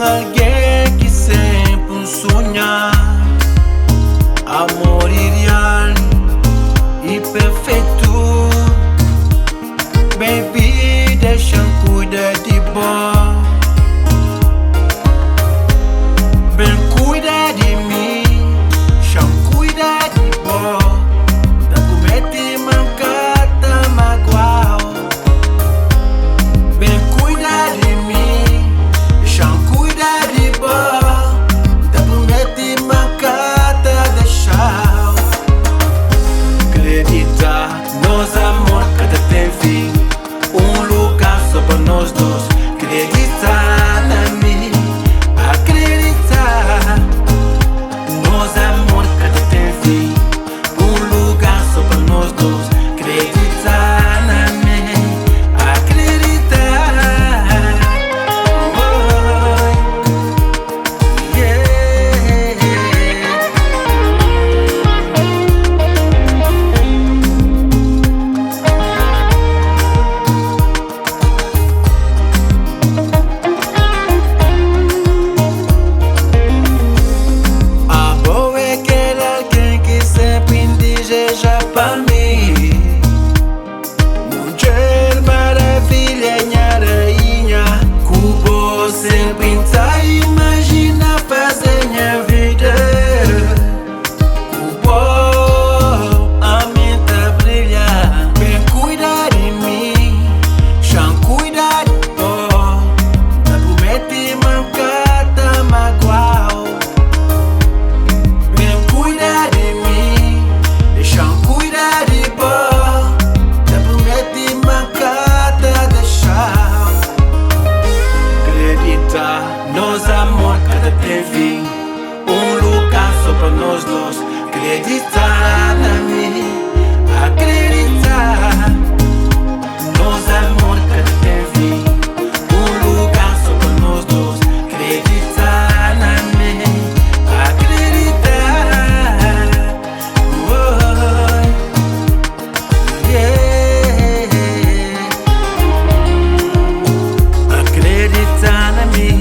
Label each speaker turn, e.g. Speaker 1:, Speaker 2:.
Speaker 1: alguém que sempre sonha. Amor ideal e perfeito. Baby, deixa cuidar de bom. Bem cuida de mim, deixa cuidar de bom. Da comete mancata magoal. Bem cuida de mim, deixa cuidar de bom. Da comete mancata deixar. Acredita, nos amor cada tem fim. Lugar só para nós dois. Acreditar na mim, acreditar. Nos amor cada tem fim. Lugar só para nós dois. Acreditar na mim, acreditar. Oh, yeah. Deseja pra mim, mulher maravilha, minha rainha. Cubo sempre tá imagina fazer minha vida. Cubo a mente brilha. Bem cuidar de mim, chão cuidar de bom. Da promete mancata magoal. Bem cuidar de mim, deixam cuidar de bom. Da promete mancata deixar. Acredita, nos amor cada tem fim. Lugar só para nós dois. Acreditar na mim, acreditar. Nos amor cada tem fim. Lugar só para nós dois. Acreditar na mim, acreditar. Oh, yeah. Acreditar na mim.